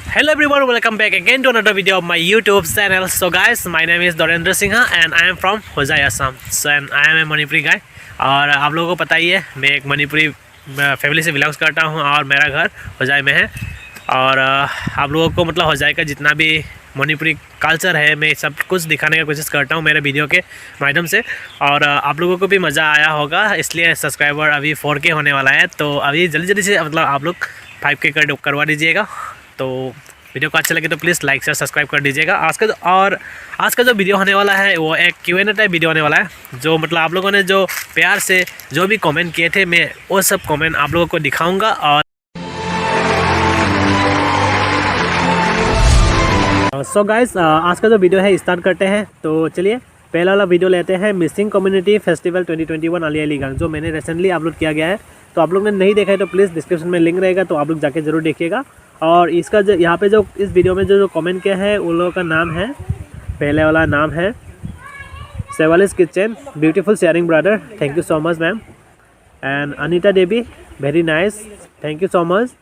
Hello everyone, welcome back again to another video of my YouTube channel. So guys, my name is Dorendra Singha and I am from Hojai, Assam. So and I am a Manipuri guy. और आप लोगों को पता ही है मैं एक Manipuri family से belongs करता हूँ और मेरा घर होजाई में है। और आप लोगों को मतलब होजाई का जितना भी मणिपुरी कल्चर है मैं सब कुछ दिखाने का कोशिश करता हूँ मेरे वीडियो के माध्यम से। और आप लोगों को भी मज़ा आया होगा, इसलिए सब्सक्राइबर अभी 4K होने वाला है, तो अभी जल्दी जल्दी से मतलब आप लोग 5K करवा दीजिएगा। तो वीडियो को अच्छा लगे तो प्लीज़ लाइक शेयर सब्सक्राइब कर दीजिएगा। आज का जो वीडियो होने वाला है वो एक Q&A टाइप वीडियो होने वाला है, जो मतलब आप लोगों ने जो प्यार से जो भी कमेंट किए थे मैं वो सब कमेंट आप लोगों को दिखाऊंगा। और सो गाइस, आज का जो वीडियो है स्टार्ट करते हैं। तो चलिए पहला वाला वीडियो लेते हैं, मिसिंग कम्युनिटी फेस्टिवल 2021 अलियाई लिगांग, जो मैंने रिसेंटली अपलोड किया गया है। तो आप लोग ने नहीं देखा है तो प्लीज़ डिस्क्रिप्शन में लिंक रहेगा, तो आप लोग जाके ज़रूर देखिएगा। और इसका जो यहाँ पे जो इस वीडियो में जो कमेंट किया है उन लोगों का नाम है, पहले वाला नाम है सेवालिस kitchen, beautiful sharing brother, thank you so much ma'am. And Anita Devi, very nice, thank you so much.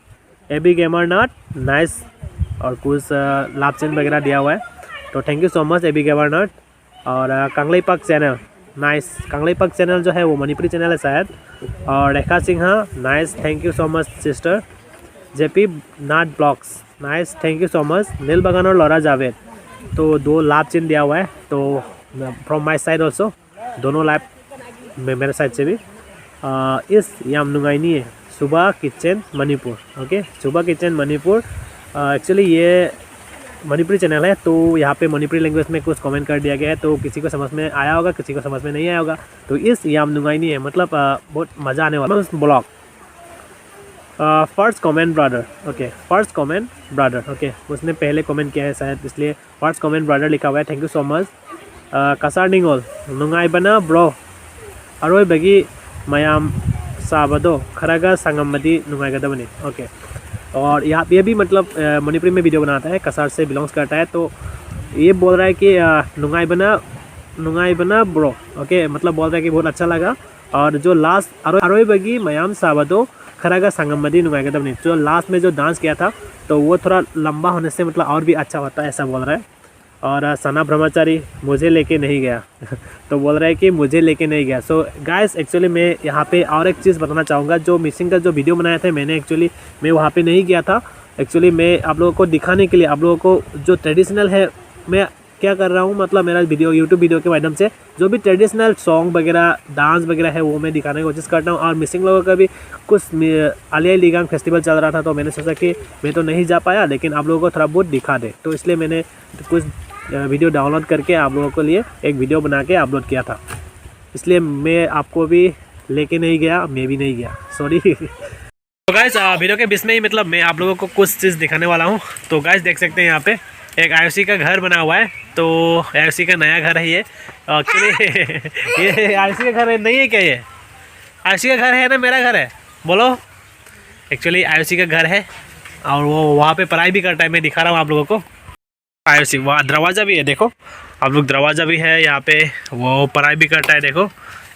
AB gamer Nath, nice, और कुछ लाभ चिन्ह वगैरह दिया हुआ है, तो thank you so much AB gamer Nath. और कांगलाई पक चैनल, नाइस, कांगलाई पक चैनल जो है वो मणिपुरी चैनल है शायद। और Rekha Sinha, nice, thank you so much sister. JP naught blogs, nice, thank you so much. नील बगान और लौरा जावेद, तो 2 लाभ चिन्ह दिया हुआ है, तो फ्रॉम माई साइड ऑल्सो, दोनों लाभ मेरे साइड से भी। इस याम नुंगाइनी है सुबह किचन मणिपुर, ओके, सुबह किचन मणिपुर। एक्चुअली ये मणिपुरी चैनल है, तो यहाँ पे मणिपुरी लैंग्वेज में कुछ कमेंट कर दिया गया है, तो किसी को समझ में आया होगा, किसी को समझ में नहीं आया होगा। तो इस याम नुंगाइनी है मतलब बहुत मज़ा आने वाला blog. First comment brother, okay, first comment brother, okay, उसने पहले कमेंट किया है शायद, इसलिए फर्स्ट कमेंट ब्रदर लिखा हुआ है, थैंक यू सो मच। कसार निंगोल, नुंगाई बना ब्रो, अरोई बगी मयाम साबदो खरागा संगमदी नुंगाई गदबनी, ओके। और यहाँ ये भी मतलब मणिपुरी में वीडियो बनाता है, कसार से बिलोंग्स करता है, तो ये बोल रहा है कि नुंगाई बना ब्रो, ओके, मतलब बोल रहा है कि बहुत अच्छा लगा। और जो लास्ट अरोई बगी मयाम साबदो खरागा संगमदी नुंगाई गदबनी, जो लास्ट में जो डांस किया था तो वो थोड़ा लंबा होने से मतलब और भी अच्छा होता है, ऐसा बोल रहा है। और सना ब्रह्मचारी, मुझे लेके नहीं गया तो बोल रहा है कि मुझे लेके नहीं गया। सो गाइस, एक्चुअली मैं यहाँ पे और एक चीज़ बताना चाहूँगा, जो मिसिंग का जो वीडियो बनाया था मैंने, एक्चुअली मैं वहाँ पे नहीं गया था। एक्चुअली मैं आप लोगों को दिखाने के लिए, आप लोगों को जो ट्रेडिशनल है, मैं क्या कर रहा हूँ मतलब मेरा वीडियो यूट्यूब वीडियो के माध्यम से जो भी ट्रेडिशनल सॉन्ग वगैरह डांस वगैरह है वो मैं दिखाने की कोशिश करता हूँ। और मिसिंग लोगों का भी कुछ अलियाई लिगांग फेस्टिवल चल रहा था, तो मैंने सोचा कि मैं तो नहीं जा पाया, लेकिन आप लोगों को थोड़ा बहुत दिखा दे, तो इसलिए मैंने कुछ वीडियो डाउनलोड करके आप लोगों के लिए एक वीडियो बना के अपलोड किया था। इसलिए मैं आपको भी लेके नहीं गया, मैं भी नहीं गया, सॉरी। तो गाइस, वीडियो के बीच में ही मतलब मैं आप लोगों को कुछ चीज़ दिखाने वाला हूँ। तो गाइस देख सकते हैं यहाँ पे एक IOC का घर बना हुआ है, तो IOC का नया घर है ये। एक्चुअली ये IOC का घर है, नहीं है क्या ये? IOC का घर है ना, मेरा घर है, बोलो। एक्चुअली IOC का घर है और वो वहाँ पे पढ़ाई भी करता है, मैं दिखा रहा हूँ आप लोगों को। IOC वहाँ दरवाज़ा भी है, देखो आप लोग, दरवाज़ा भी है यहाँ पे, वो पढ़ाई भी करता है, देखो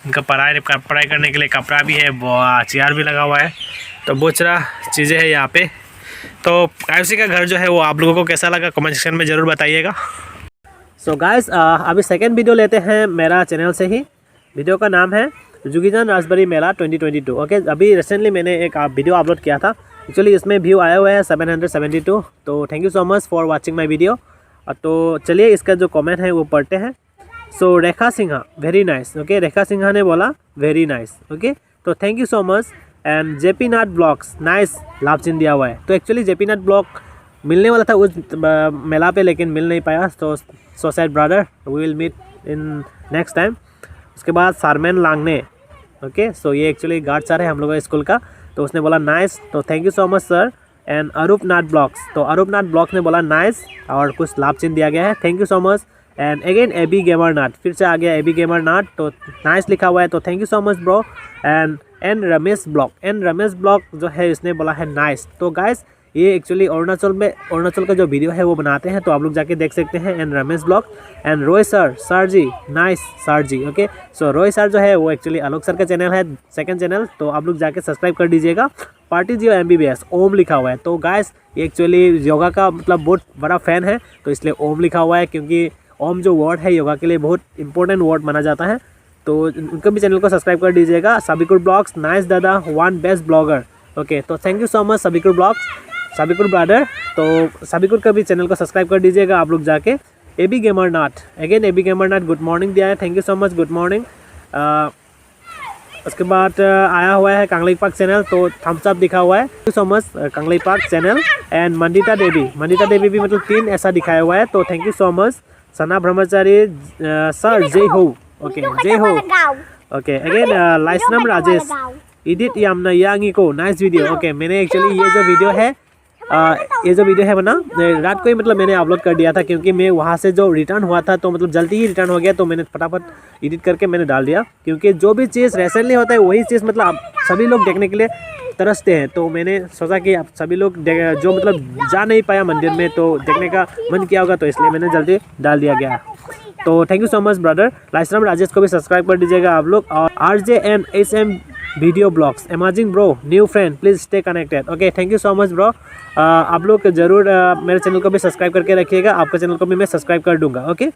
इनका पढ़ाई करने के लिए कपड़ा भी है, चेयर भी लगा हुआ है, तो बहुत सारा चीज़ें हैं यहाँ पे। तो IOC का घर जो है वो आप लोगों को कैसा लगा कमेंट सेक्शन में ज़रूर बताइएगा। सो गाइस, अभी सेकेंड वीडियो लेते हैं मेरा चैनल से ही। वीडियो का नाम है जुगीजान राजबरी मेला 2022, ओके। अभी रिसेंटली मैंने एक वीडियो अपलोड किया था, एक्चुअली इसमें व्यू आया हुआ है 772, तो thank you so much for watching my video. तो चलिए इसका जो कमेंट है वो पढ़ते हैं। So Rekha Sinha, very nice, okay, Rekha Sinha ने बोला वेरी नाइस, ओके, तो thank you so much. And JP naught blogs, nice, लाभ चिन्ह दिया हुआ है। तो एक्चुअली जेपी नाट ब्लॉग मिलने वाला था उस मेला पे, लेकिन मिल नहीं पाया, तो so sad brother, we will meet in next time. उसके बाद सारमैन लांगने, ओके, सो ये एक्चुअली गार्ड सर है हम लोगों के स्कूल का, तो उसने बोला नाइस, तो thank you so much sir. And Arup Nath blogs, तो अरूप नाथ ब्लॉग्स ने बोला नाइस और कुछ लाभ चिन्ह दिया गया है, thank you so much. And again AB gamer Nath, फिर से आ गया एबी गेमर नाथ, तो नाइस लिखा हुआ है, तो thank you so much bro. And Ramesh blog जो है इसने बोला है नाइस। तो गाइस, ये एक्चुअली अरुणाचल का जो वीडियो है वो बनाते हैं, तो आप लोग जाके देख सकते हैं। And Ramesh blog and Roy sir ji, nice sir ji. Okay, so Roy sir जो है वो एक्चुअली आलोक सर का चैनल है, सेकंड चैनल, तो आप लोग जाके सब्सक्राइब कर दीजिएगा। पार्टी जियो MBBS ओम लिखा हुआ है। तो गाइस ये एक्चुअली योगा का मतलब बहुत बड़ा फ़ैन है, तो इसलिए ओम लिखा हुआ है, क्योंकि ओम जो वर्ड है योगा के लिए बहुत इंपॉर्टेंट वर्ड माना जाता है। तो उनका भी चैनल को सब्सक्राइब कर दीजिएगा। सबिकुर ब्लॉग्स, नाइस दादा, वन बेस्ट ब्लॉगर। ओके, तो thank you so much Sabikur blogs, Sabikur brother. तो सबिकुर का भी चैनल को सब्सक्राइब कर दीजिएगा आप लोग जाके। AB गेमरनाथ, अगेन AB गेमरनाथ गुड मॉर्निंग दिया है, thank you so much, good morning. उसके बाद आया हुआ है कांगलाई पार्क चैनल, तो थम्स अप दिखा हुआ है, thank you so much Kanglai park channel. And Mandita Devi भी मतलब 3 ऐसा दिखाया हुआ है, तो thank you so much. Sana Brahmachari sir, जय हो। ओके, जय हो। ओके, अगेन लाइसनम राजेश, इडिट यामना यांगी को, नाइस वीडियो। ओके, मैंने एक्चुअली ये जो वीडियो है बना रात को ही मतलब मैंने अपलोड कर दिया था, क्योंकि मैं वहाँ से जो रिटर्न हुआ था तो मतलब जल्दी ही रिटर्न हो गया, तो मैंने फटाफट एडिट करके मैंने डाल दिया, क्योंकि जो भी चीज़ रिसेंटली होता है वही चीज़ मतलब आप सभी लोग देखने के लिए तरसते हैं। तो मैंने सोचा कि आप सभी लोग जो मतलब जा नहीं पाया मंदिर में, तो देखने का मन किया होगा, तो इसलिए मैंने जल्दी डाल दिया गया। तो thank you so much brother. Laishram Rajesh को भी सब्सक्राइब कर दीजिएगा आप लोग। और RJNSM video blogs, amazing bro, new friend, please stay connected. Okay, thank you so much bro. आप लोग ज़रूर मेरे चैनल को भी सब्सक्राइब करके रखिएगा, आपका चैनल को भी मैं सब्सक्राइब कर दूंगा। ओके,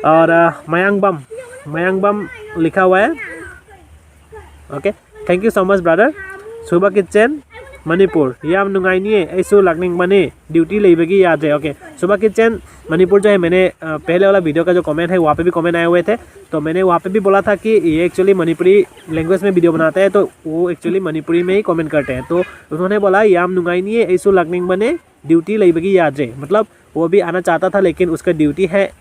और मयांग बम लिखा हुआ है। Okay, thank you so much brother. सुबह किचन मणिपुर, याम नुंगाइनी ऐसो लागनिंग बने ड्यूटी लेबेगी याद है। ओके, सुबह किचन मणिपुर जो है, मैंने पहले वाला वीडियो का जो कमेंट है वहाँ पे भी कमेंट आए हुए थे, तो मैंने वहाँ पे भी बोला था कि ये एक्चुअली मणिपुरी लैंग्वेज में वीडियो बनाते हैं, तो वो एक्चुअली मणिपुरी में ही कमेंट करते हैं। तो उन्होंने बोला याम नुंगाइनी ऐसो लागनिंग बने ड्यूटी लेबेगी याद है, मतलब वो भी आना चाहता था लेकिन उसका ड्यूटी है,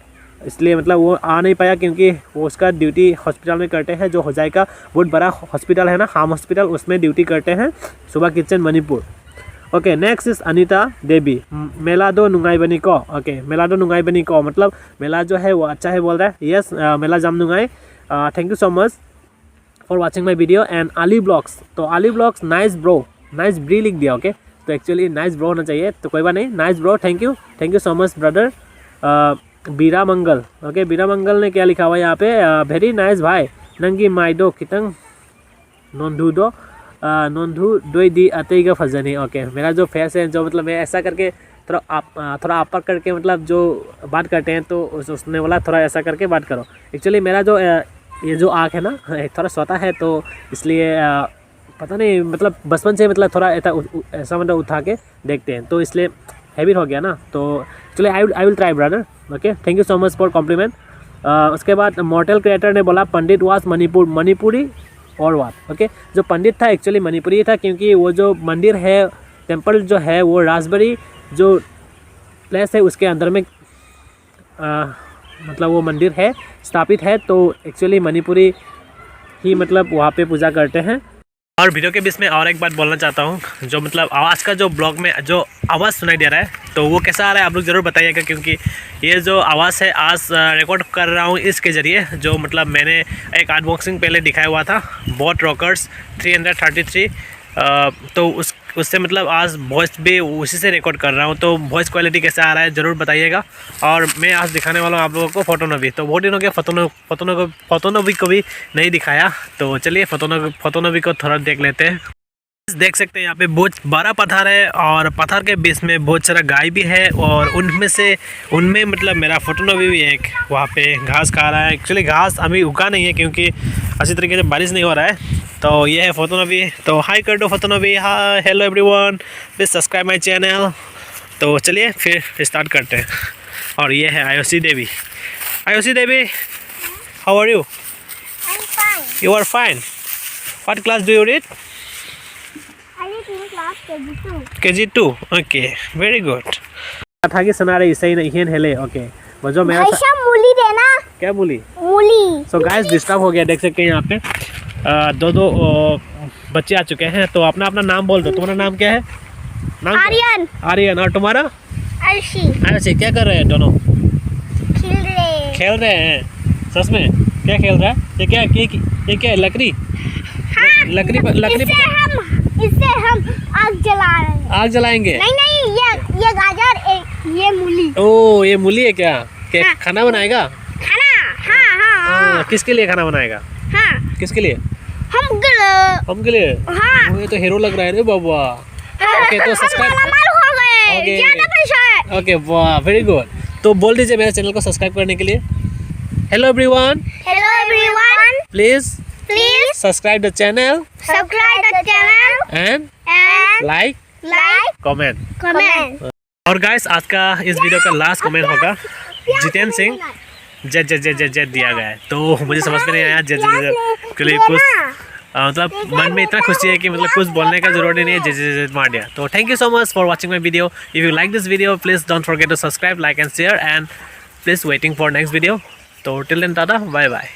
इसलिए मतलब वो आ नहीं पाया, क्योंकि वो उसका ड्यूटी हॉस्पिटल में करते हैं, जो होजाई का बहुत बड़ा हॉस्पिटल है ना, हाम हॉस्पिटल, उसमें ड्यूटी करते हैं, सुबह kitchen Manipur. Okay, next is Anita Devi, मेलादो नुंगाई बनी को। ओके, मेलादो नुंगाई बनी को मतलब मेला जो है वो अच्छा है बोल रहा है। यस, मेला जाम नुंगाई, thank you so much for watching my video. And Ali blogs, तो Ali blogs nice bro, nice bro लिख दिया। ओके, तो एक्चुअली नाइस ब्रो होना चाहिए, तो कोई बात नहीं, nice bro, thank you so much brother. बीरा मंगल, ओके, बीरा मंगल ने क्या लिखा हुआ है यहाँ पे, वेरी नाइस भाई, नंगी माइडो कितंग नोंधू दोई दी अतेगा फजनी। ओके, मेरा जो फेस है, जो मतलब मैं ऐसा करके थोड़ा अपर करके मतलब जो बात करते हैं, तो उसने बोला थोड़ा ऐसा करके बात करो। एक्चुअली मेरा जो ये जो आँख है ना थोड़ा सोता है, तो इसलिए पता नहीं मतलब बचपन से मतलब थोड़ा ऐसा मतलब उठा के देखते हैं, तो इसलिए हैबिट हो गया ना। तो चलिए I will try brother. Okay, thank you so much for compliment. उसके बाद मॉडल क्रिएटर ने बोला पंडित वास मणिपुरी और वाट। ओके, जो पंडित था एक्चुअली मणिपुरी था, क्योंकि वो जो मंदिर है, टेम्पल जो है वो राजबरी जो प्लेस है उसके अंदर में मतलब वो मंदिर है, स्थापित है, तो एक्चुअली मणिपुरी ही मतलब वहाँ पे पूजा करते हैं। और वीडियो के बीच में और एक बात बोलना चाहता हूँ, जो मतलब आवाज़ का जो ब्लॉग में जो आवाज़ सुनाई दे रहा है, तो वो कैसा आ रहा है आप लोग ज़रूर बताइएगा, क्योंकि ये जो आवाज़ है आज रिकॉर्ड कर रहा हूँ इसके ज़रिए, जो मतलब मैंने एक अनबॉक्सिंग पहले दिखाया हुआ था, बोट रॉकर्स 333, तो उससे मतलब आज वॉइस भी उसी से रिकॉर्ड कर रहा हूँ, तो वॉइस क्वालिटी कैसा आ रहा है ज़रूर बताइएगा। और मैं आज दिखाने वाला हूँ आप लोगों को फोटोनोवी, तो बहुत दिन हो गया फोटोनोवी को भी नहीं दिखाया, तो चलिए फोटोनोवी को थोड़ा देख लेते हैं। देख सकते हैं यहाँ पे बहुत बड़ा पत्थर है, और पत्थर के बीच में बहुत सारा गाय भी है, और उनमें मतलब मेरा फोटोनोवी भी एक वहाँ पे घास खा रहा है। एक्चुअली घास अभी उगा नहीं है, क्योंकि अच्छी तरीके से बारिश नहीं हो रहा है। तो ये है फोटोनोवी, तो हाई कर दो फोटोनोवी, hi hello everyone, please subscribe my channel. तो चलिए फिर स्टार्ट करते हैं। और ये है Ayushi Devi, how are you? You are fine. What class do you read? KG2। Okay, very good. था कि सुना रहे इसे ही हेले। ओके, वो जो मेरा मूली देना। क्या मूली? मूली। सो गाइस डिस्टर्ब हो गया, देख सकते हैं यहाँ पे दो बच्चे आ चुके हैं, तो अपना नाम बोल दो। तुम्हारा नाम क्या है? नाम आर्यन। और तुम्हारा? आयुषी। क्या कर रहे हैं दोनों? खेल रहे हैं। सच में क्या खेल रहा है? ये क्या है? लकड़ी? हाँ, लकड़ी इससे हम आग जला रहे हैं। आग जलाएंगे? नहीं, ये गाजर, ये मूली। ओ ये मूली है क्या? खाना बनाएगा? खाना, हाँ। किसके लिए खाना बनाएगा? हाँ। किसके लिए? हम के लिए? हाँ। ये तो हीरो लग रहा है रे बाबा। ओके तो सब्सक्राइब हो गए। ओके। ज़्यादा पैसा है। ओके वाह वेरी गुड। तो बोल दीजिए मेरे चैनल को सब्सक्राइब करने के लिए। Hello everyone, please subscribe the channel and like comment. और गाइस आज का इस वीडियो का लास्ट कमेंट होगा जितेंद्र सिंह जेड दिया गया है। तो मुझे समझ में नहीं आया जेड के लिए कुछ मतलब मन में इतना खुशी है कि मतलब कुछ बोलने का जरूरत ही नहीं है, जेड मार दिया। तो thank you so much for watching my video. If you like this video please don't forget to subscribe, like and share and please waiting for next video. तो till then tata, bye bye.